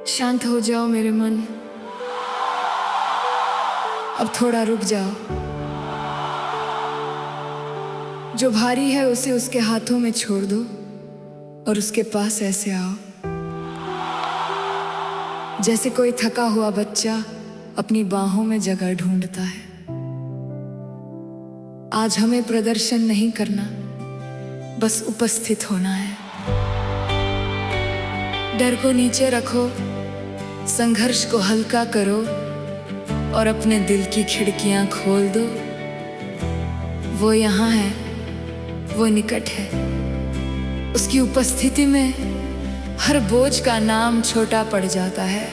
शांत हो जाओ मेरे मन, अब थोड़ा रुक जाओ। जो भारी है उसे उसके हाथों में छोड़ दो और उसके पास ऐसे आओ, जैसे कोई थका हुआ बच्चा अपनी बाहों में जगह ढूंढता है। आज हमें प्रदर्शन नहीं करना, बस उपस्थित होना है। डर को नीचे रखो, संघर्ष को हल्का करो और अपने दिल की खिड़कियां खोल दो। वो यहाँ है, वो निकट है। उसकी उपस्थिति में हर बोझ का नाम छोटा पड़ जाता है।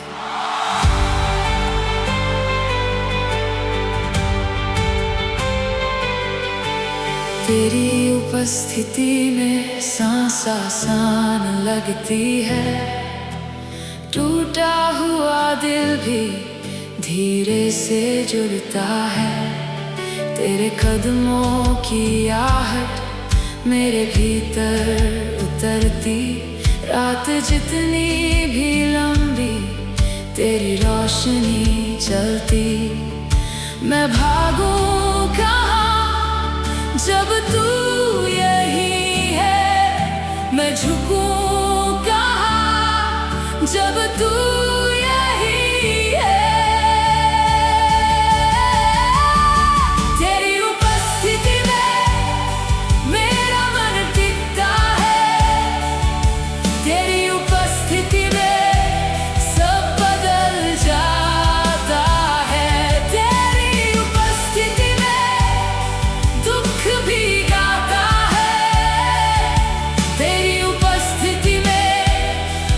तेरी उपस्थिति में सांस आसान लगती है। टूटा हुआ दिल भी धीरे से जुड़ता है। तेरे कदमों की आहट मेरे भीतर उतरती। रात जितनी भी लंबी तेरी रोशनी चलती। मैं भागूं कहाँ जब तू यही है। मैं झुकूं कहाँ जब तू यही है। तेरी उपस्थिति में मेरा मन टिकता है। तेरी उपस्थिति में सब बदल जाता है। तेरी उपस्थिति में दुख भी गाता है। तेरी उपस्थिति में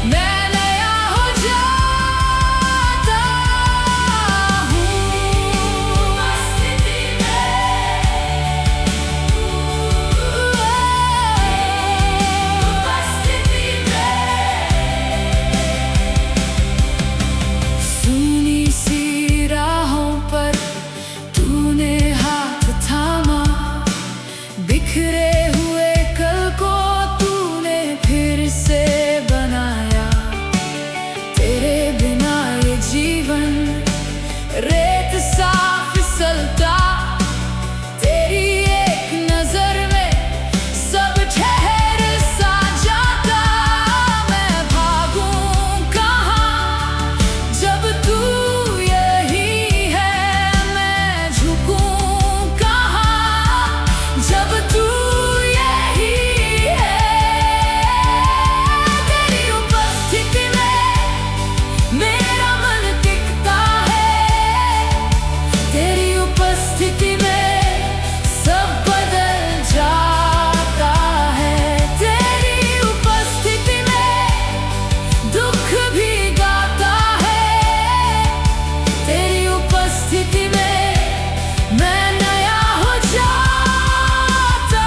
मैं नया हो जाता हूँ। उपस्थिति सुनी सी राहों पर तूने हाथ थामा। बिखरे हुए कल को तूने फिर से बनाया। तेरे बिना ये जीवन रेत सा फिसलता। तेरी एक नजर में सब ठहर सा जाता। मैं भागूं कहाँ जब तू यही है। मैं झुकूं कहाँ जब तू यही है। तेरी उपस्थिति में मेरा मन टिकता है। तेरी उपस्थिति में सब बदल जाता है। तेरी उपस्थिति में दुख भी गाता है। तेरी उपस्थिति में मैं नया हो जाता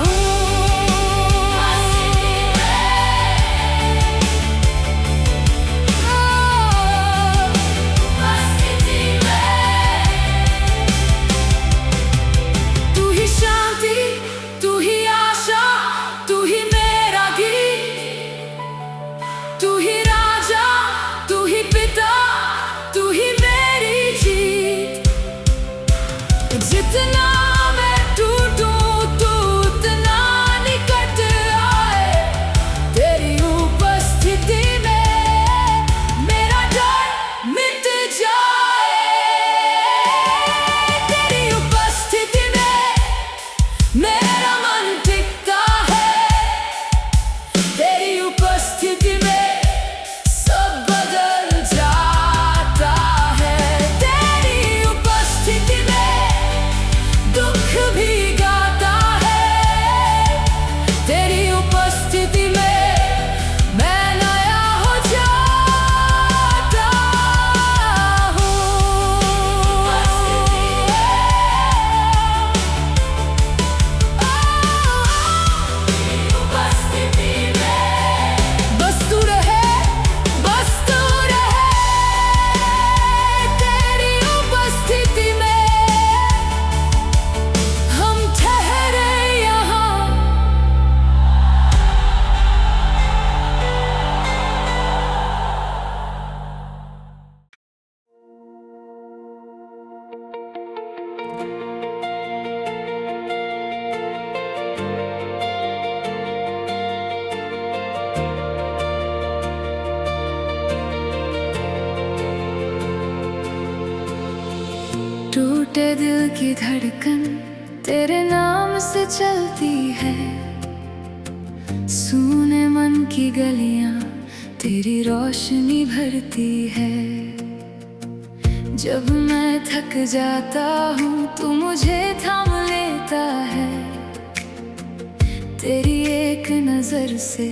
हूँ। तू ही शांति, तू ही आशा, तू ही मेरा गीत। तू ही राजा, तू ही पिता, तू ही मेरी जीत। जितना मैं टूटूं तू उतना निकट आए। तेरी उपस्थिति में मेरा डर मिट जाए। तेरी उपस्थिति में मेरा मन टिकता है। तेरी उपस्थिति में सब बदल जाता है। तेरी उपस्थिति में दुख भी गाता है। तेरी उपस्थिति में मैं नया हो जाता हूँ। टूटे दिल की धड़कन तेरे नाम से चलती है। सूने मन की गलियां तेरी रोशनी भरती है। जब मैं थक जाता हूँ तू मुझे थाम लेता है। तेरी एक नजर से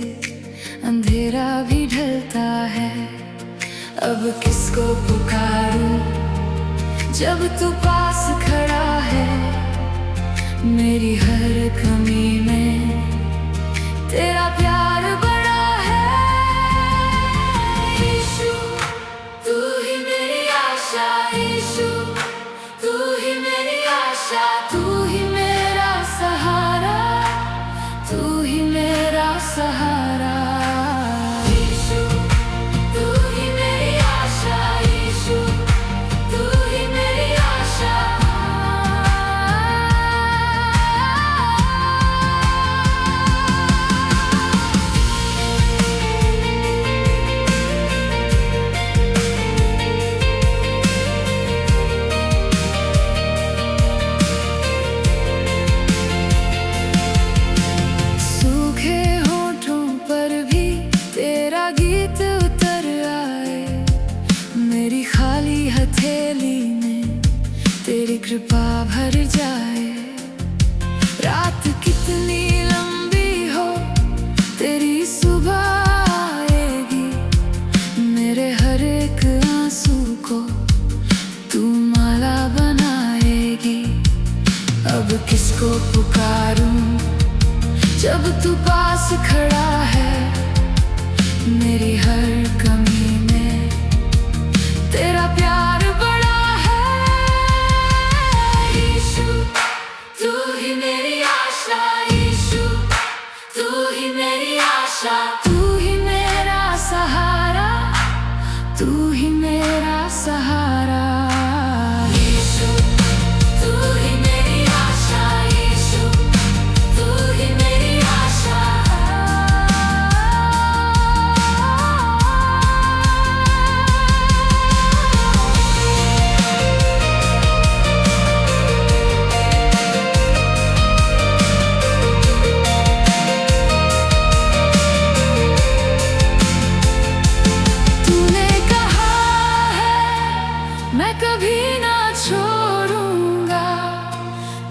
अंधेरा भी ढलता है। अब किसको पुकारूं जब तू पास खड़ा है। मेरी हर कमी में तेरा प्यार बड़ा है। यीशु तू ही मेरी आशा, यीशु तू ही मेरी आशा, तू ही मेरा सहारा, तू ही मेरा सहारा। यीशु तू ही मेरी आशा, यीशु तू ही मेरी आशा। सूखे होठों पर भी तेरा गीत उतर आए। मेरी खाली हथेली में तेरी कृपा भर जाए। रात कितनी लंबी हो तेरी सुबह आएगी। मेरे हर एक आंसू को तू माला बनाएगी। अब किसको पुकारूं जब तू पास खड़ा है। मेरी हर कमी में तेरा प्यार बड़ा है। यीशु तू ही मेरी आशा, यीशु तू ही मेरी आशा, तू ही मेरा सहारा, तू ही मेरा सहारा। यीशु तू ही मेरी आशा, यीशु तू ही मेरी आशा। तूने कहा है मैं कभी ना छोड़ूंगा।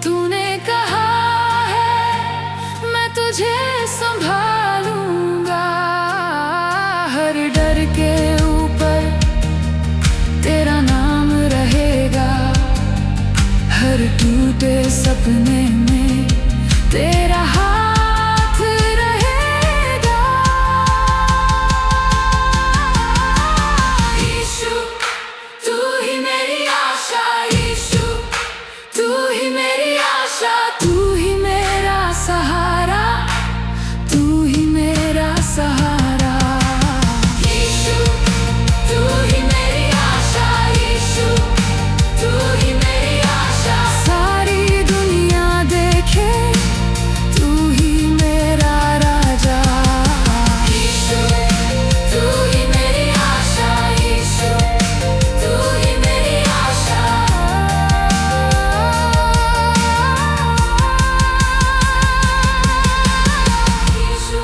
तूने कहा है मैं तुझे संभालूंगा। हर डर के ऊपर तेरा नाम रहेगा। हर टूटे सपने में तेरा हाथ रहेगा। यीशु तू ही मेरी आशा, यीशु तू ही मेरी आशा, तू ही मेरा सहारा, तू ही मेरा सहारा। यीशु तू ही मेरी आशा, यीशु तू ही मेरी आशा। सारी दुनिया देखे तू ही मेरा राजा। यीशु तू ही मेरी आशा, यीशु तू ही मेरी आशा। यीशु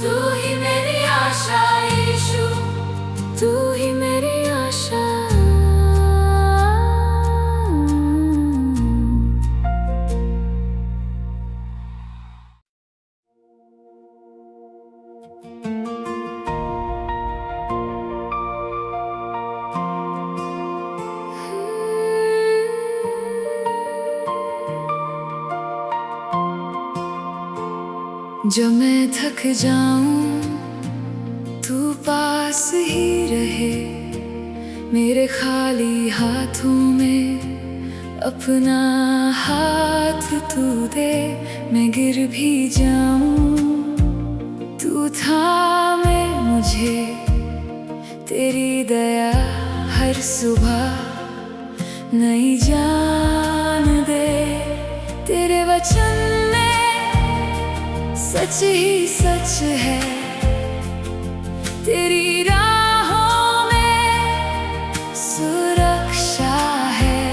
तू ही मेरी आशा, यीशु तू ही मेरी आशा। जो मैं थक जाऊं तू पास ही रहे। मेरे खाली हाथों में अपना हाथ तू दे। मैं गिर भी जाऊं तू थामे मुझे। तेरी दया हर सुबह नई जान दे। तेरे वचन में सच ही सच है। तेरी राहों में सुरक्षा है।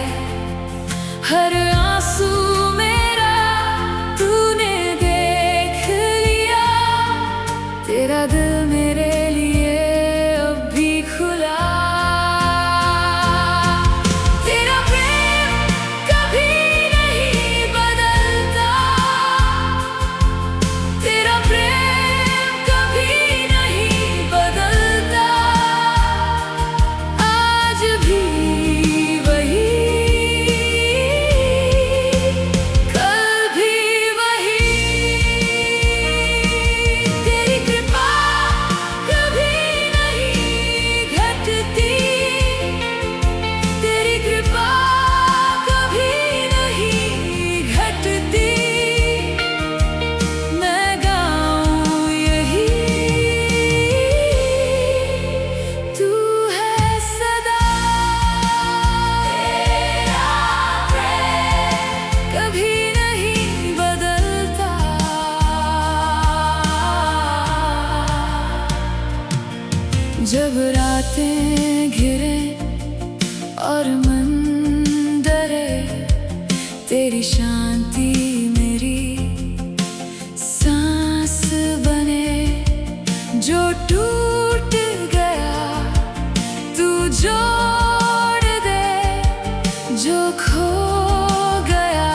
बातें घिरे और मन डरे, तेरी शांति मेरी सांस बने। जो टूट गया तू जोड़ दे, जो खो गया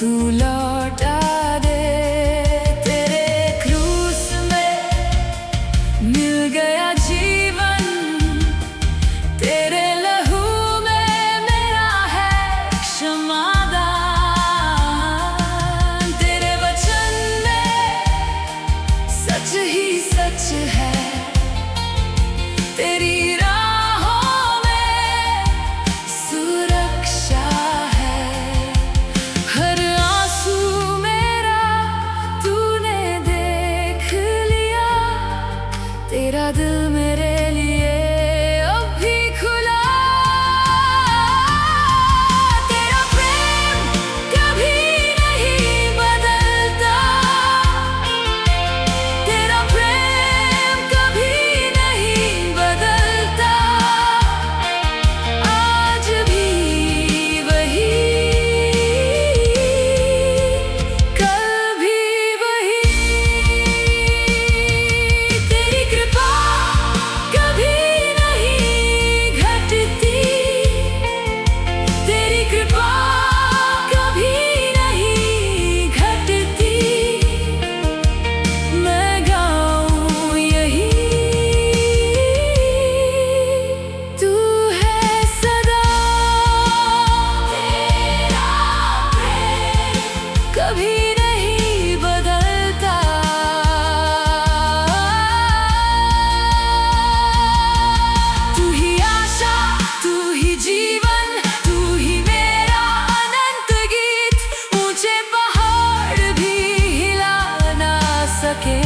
तू लौटा दे। तेरे क्रूस में मिल गया जीवन, तेरे लहू में मेरा है क्षमादान। तेरे वचन में सच ही सच है, तेरी राहों में सुरक्षा है। हर आंसू मेरा तूने देख लिया, तेरा दिल मेरे लिए अब भी खुला। तेरा प्रेम कभी नहीं बदलता, तेरा प्रेम कभी नहीं बदलता। आज भी वही, कल भी वही। तेरी कृपा कभी नहीं घटती, तेरी कृपा कभी नहीं घटती। मैं गाऊं यही, तू है सदा। तेरा प्रेम कभी नहीं बदलता। तू ही आशा, तू ही जीवन, तू ही मेरा अनंत गीत। ऊंचे पहाड़ भी हिला ना सके,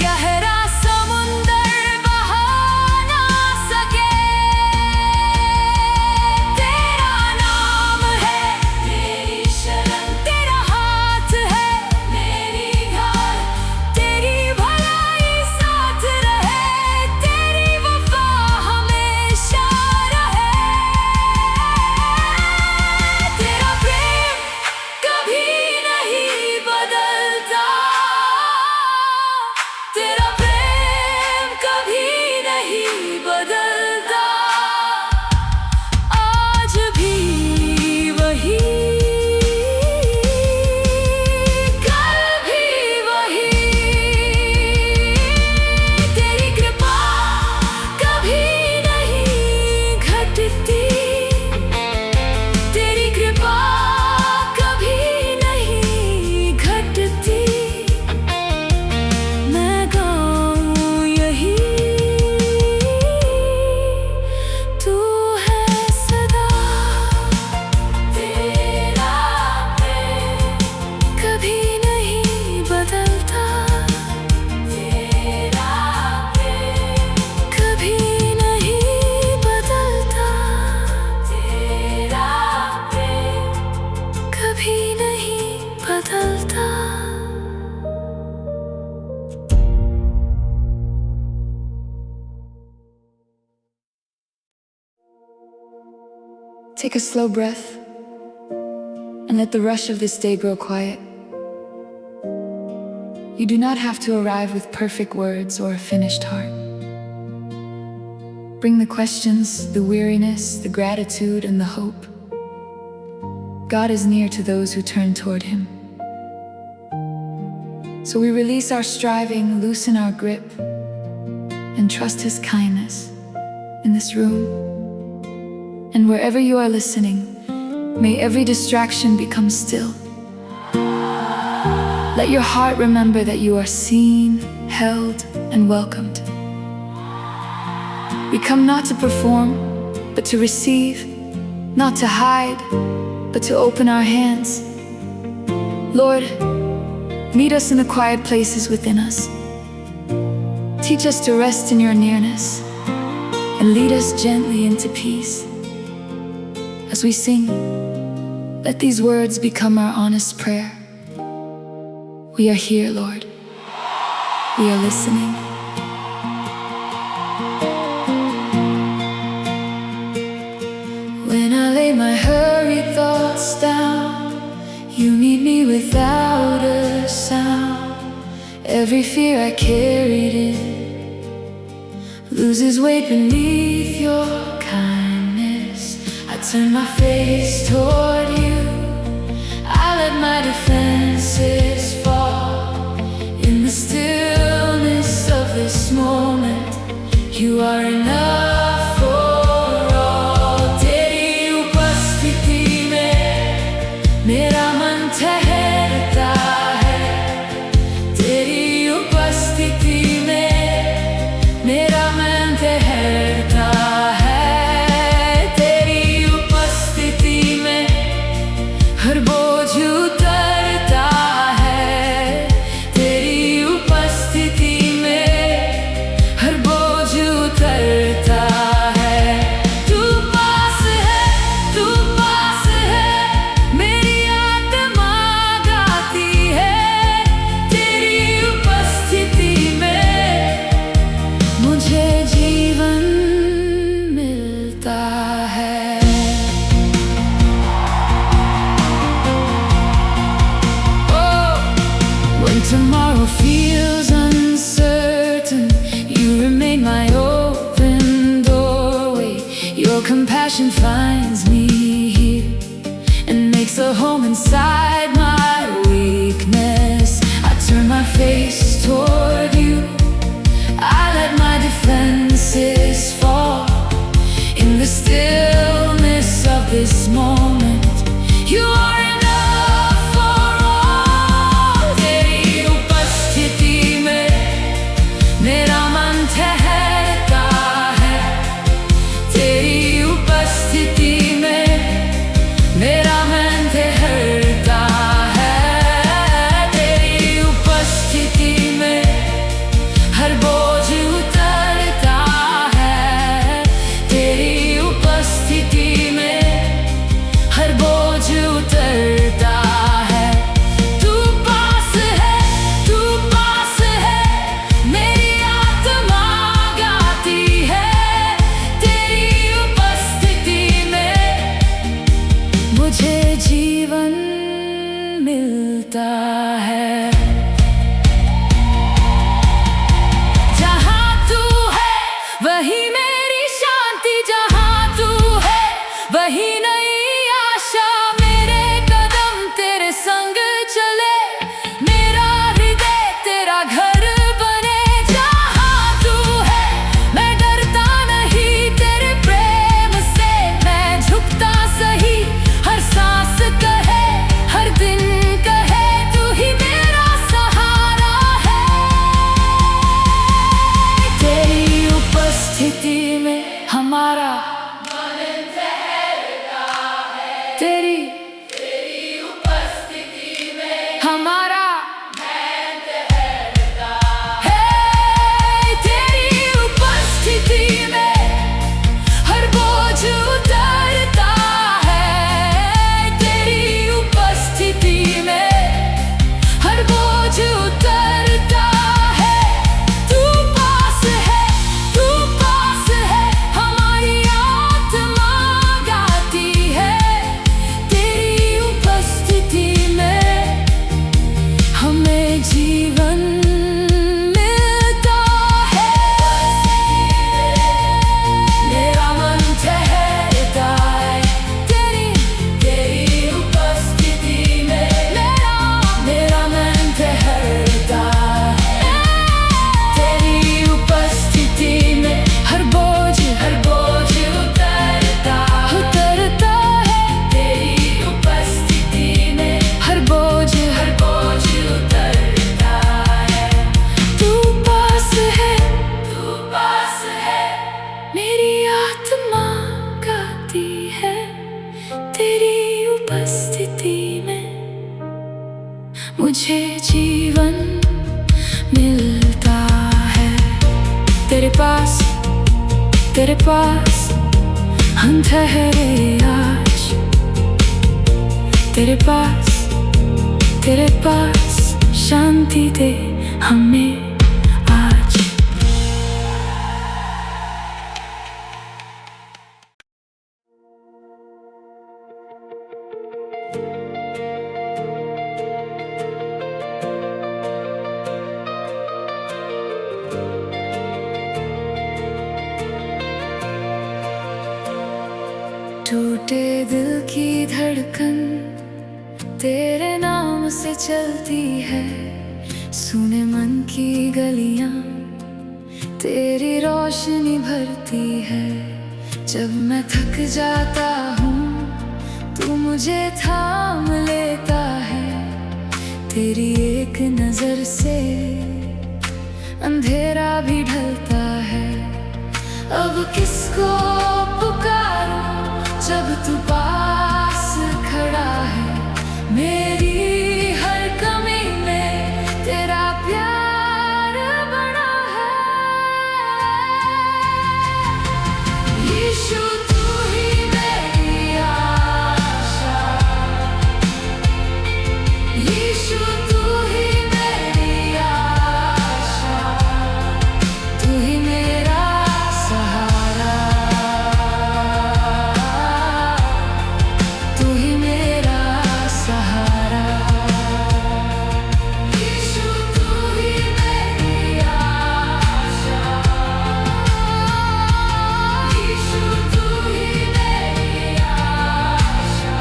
गहरा समुंदर बहा ना सके। तेरा नाम है मेरी शरण, तेरा हाथ है मेरी ढाल। तेरी भलाई साथ रहे, तेरी वफा हमेशा रहे। तेरा प्रेम कभी नहीं बदलता, तेरा प्रेम कभी नहीं बदलता। आज भी वही, कल भी वही। तेरी कृपा कभी नहीं घटती, तेरी कृपा कभी नहीं घटती। मैं गाऊं यही, तू है सदा। तेरा प्रेम कभी नहीं बदलता, तेरा प्रेम कभी नहीं बदलता। तेरा प्रेम कभी नहीं बदलता। Take a slow breath and let the rush of this day grow quiet. You do not have to arrive with perfect words or a finished heart. Bring the questions, the weariness, the gratitude, and the hope. God is near to those who turn toward Him. So we release our striving, loosen our grip, and trust His kindness in this room. And wherever you are listening, may every distraction become still. Let your heart remember that you are seen, held, and welcomed. We come not to perform, but to receive, not to hide, but to open our hands. Lord, meet us in the quiet places within us. Teach us to rest in your nearness, and lead us gently into peace. As we sing, let these words become our honest prayer. We are here, Lord. We are listening. falls down, you meet me without a sound. Every fear I carried in loses weight beneath your kindness. I turn my face toward you, I let my defenses fall. In the stillness of this moment, you are enough for all. तेरी उपस्थिति में मेरा मन ठहरता है, तेरी उपस्थिति में मेरा मन ठहरता है, तेरी उपस्थिति में हर बोझ उतरता है, तेरी उपस्थिति में हर बोझ उतरता है। तू पास है, मेरी आत्मा गाती है, तेरी उपस्थिति में मुझे जीवन मिलता है। When tomorrow feels uncertain, you remain my open doorway. Your compassion finds me here and makes a home inside my weakness. I turn my face toward you, I let my defenses fall. In the stillness of this moment, you are enough for all. तेरी उपस्थिति में मेरा मन ठहरता है, तेरी उपस्थिति में मेरा मन ठहरता है, तेरी उपस्थिति में हर बोझ उतरता है, तेरी उपस्थिति में हर बोझ उतरता है। तू पास है, मेरी आत्मा गाती है, तेरी उपस्थिति में मुझे जीवन मिलता है। जहाँ तू है वही मेरी शांति, जहाँ तू है वही नई आशा। मेरे कदम तेरे संग चले, मेरा हृदय तेरा घर बने। जहाँ तू है मैं डरता नहीं, तेरे प्रेम से मैं झुकता सही। हर सांस कहे, हर दिन कहे, तू ही मेरा सहारा है। तेरी उपस्थिति में हमारा तेरी उपस्थिति में हमारा है, तेरी उपस्थिति में हर बोझ उतरता है, तेरी उपस्थिति में हर बोझ उतरता है। तू पास है, हमारी आत्मा गाती है, तेरी उपस्थिति में हमें जीवन मिलता है। मेरा मन ठहरता है, तेरी उपस्थिति में मेरा मन ठहरता है, तेरी उपस्थिति में हर बोझ उतरता है, तेरी उपस्थिति में हर बोझ उतरता है। तू पास है, मेरी आत्मा गाती है, तेरी उपस्थिति में मुझे जीवन मिलता है। तेरे पास हम ठहरे आज, तेरे पास शांति दे हमें आज। टूटे दिल की धड़कन तेरे नाम से चलती है। सुने मन की गलियां तेरी रोशनी भरती है। जब मैं थक जाता हूँ तू मुझे थाम लेता है। तेरी एक नजर से अंधेरा भी ढलता है। अब किसको पुकारूं जब तू पास खड़ा है। मेरी हर कमी में तेरा प्यार बड़ा है। यीशु तू ही मेरी आशा। यीशु तू ही मेरी आशा। तू ही मेरा सहारा। तू ही मेरा सहारा। यीशु तू ही मेरी आशा। यीशु तू ही मेरी आशा।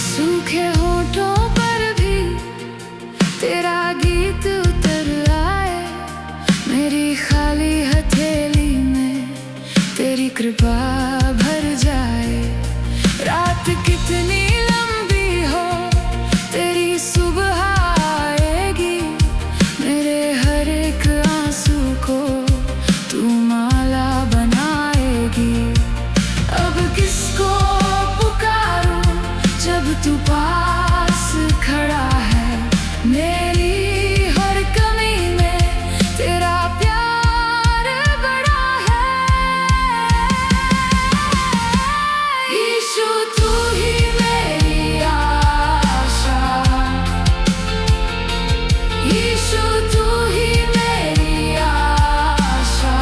सूखे होठों पर भी तेरा गीत उतर आए। मेरी खाली हथेली में तेरी कृपा भर जाए। रात कितनी लंबी हो तेरी सुबह आएगी। मेरे हर एक आंसू को तू माला बनाएगी। अब किसको पुकारूं जब तू पास खड़ा है। मेरी हर कमी में तेरा प्यार बड़ा है। यीशु तू ही मेरी आशा। यीशु तू ही मेरी आशा।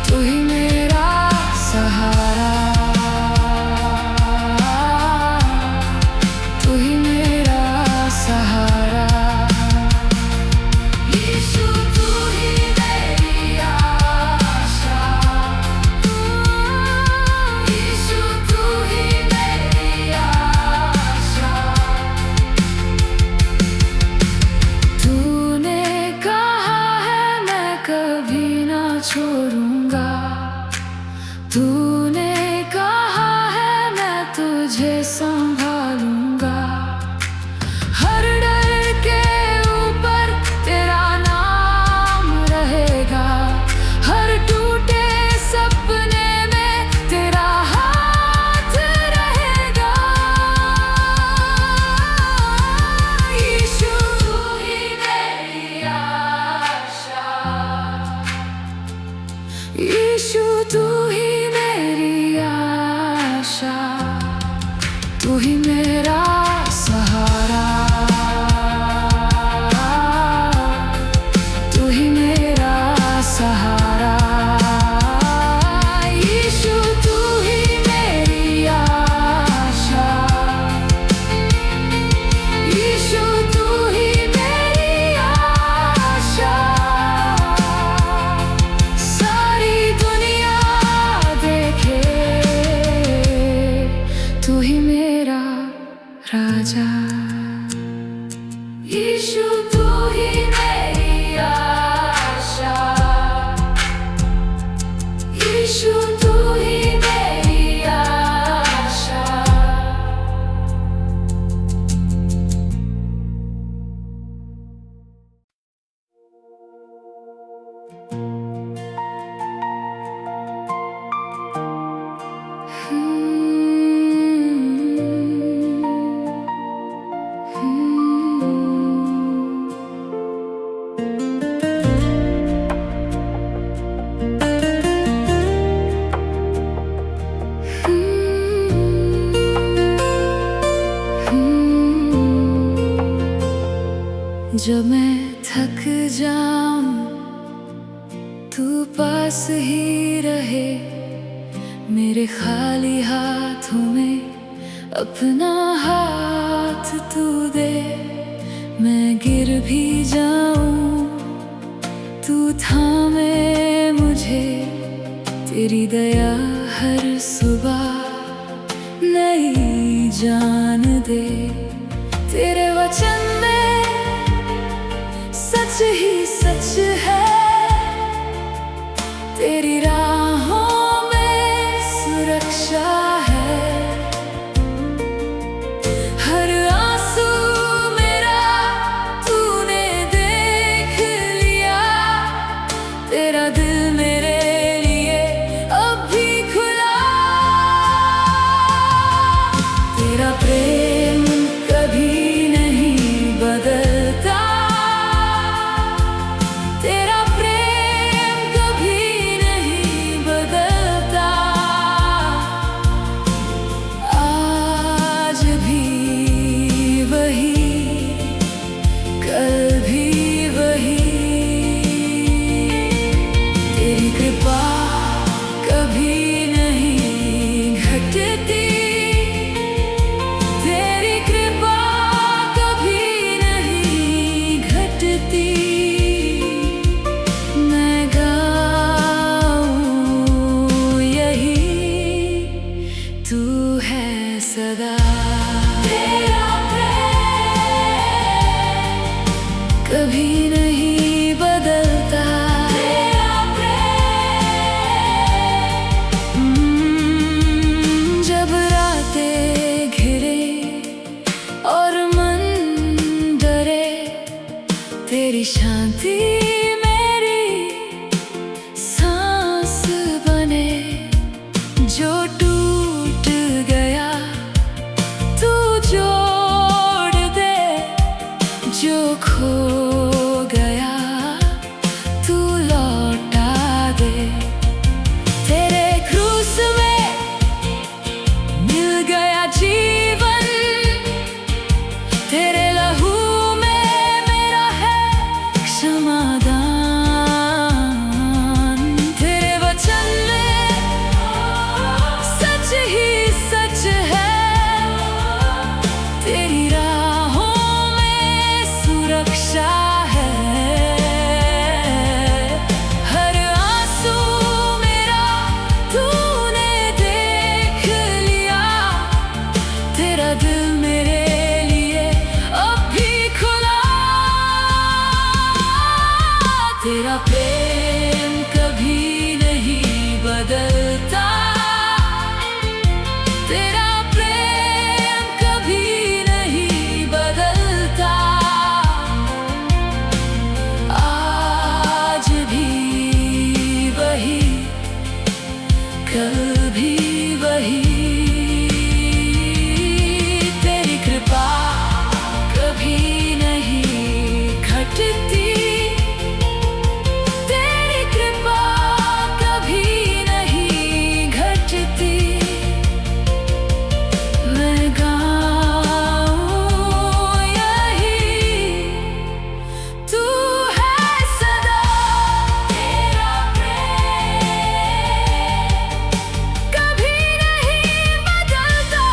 तू ही मेरा सहारा। तू ही मेरा सहारा। यीशु तू ही मेरी आशा। यीशु तू ही मेरी आशा। तूने कहा है मैं कभी ना छोड़ूंगा। तूने कहा है मैं तुझे संभालूंगा। हर डर के ऊपर तेरा नाम रहेगा। हर टूटे सपने में तेरा हाथ रहेगा। यीशु तू ही मेरी आशा। यीशु तू ही मेरी आशा। तू ही मेरा सहारा। तू ही मेरा सहारा। यीशु तू ही मेरी आशा। यीशु तू ही मेरी आशा। सारी दुनिया देखे तू ही मेरा राजा। यीशु तू ही मेरी आशा। यीशु तू ही मेरी आशा। जब मैं थक जाऊं तू पास ही रहे। मेरे खाली हाथों में अपना हाथ तू दे। मैं गिर भी जाऊं तू थामे मुझे। तेरी दया हर सुबह नई जान दे। तेरे वचन में सच ही सच है। तेरी राहों में सुरक्षा है। हर आंसू मेरा तूने देख लिया। तेरा दिल मेरे लिए अब भी खुला। तेरा प्रेम कभी नहीं बदलता। तेरा प्रेम कभी नहीं बदलता। आज भी वही, कल भी वही। तेरी कृपा कभी नहीं घटती। तेरी कृपा कभी नहीं घटती। मैं गाऊं यही, तू है सदा। तेरा प्रेम कभी नहीं बदलता। तेरा प्रेम जब रातें घिरे और मन डरे। तेरी शांति मेरी सांस बने। जो टूट गया तू जोड़ दे। जो खो गया तू लौटा दे। तेरे क्रूस में मिल गया जीवन। तेरे लहू में मेरा है क्षमादान। तेरे वचन में सच ही सच है। तेरी राहों में सुरक्षा है। हर आंसू मेरा तूने देख लिया। तेरा दिल मेरे लिए अब भी खुला। तेरा प्रेम कभी नहीं बदलता। तेरा प्रेम कभी नहीं बदलता। आज भी वही, कल भी वही। तेरी कृपा कभी नहीं घटती। तेरी कृपा कभी नहीं घटती। मैं गाऊं यही, तू है सदा। तेरा प्रेम कभी नहीं बदलता।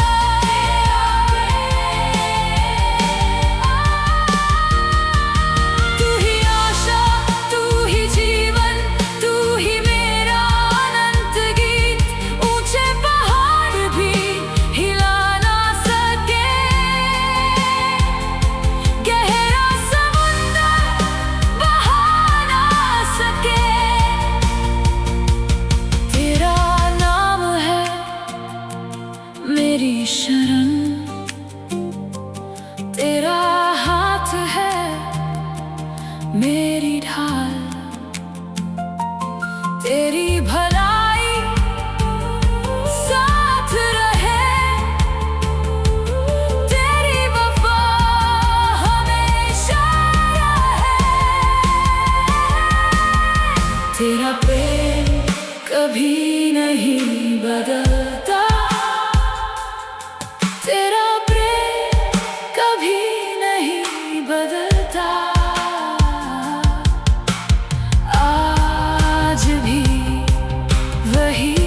तू ही आशा, तू ही जीवन, तू ही मेरा अनंत गीत। ऊंचे पहाड़ भी हिला ना सके। गहरा समुंदर बहा ना सके। तेरा नाम है मेरी शरण। तेरा हाथ है मेरी ढाल। तेरी भलाई साथ रहे। तेरी वफा हमेशा रहे। तेरा प्रेम कभी नहीं बदलता। तेरा प्रेम कभी नहीं बदलता। आज भी वही,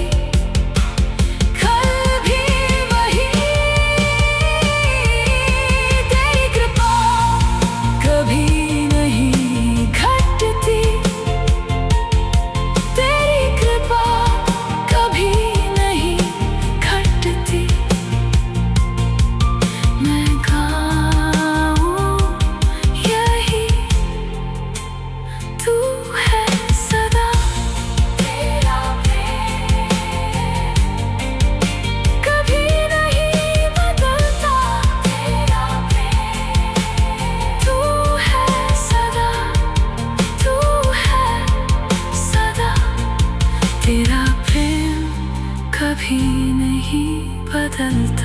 चलता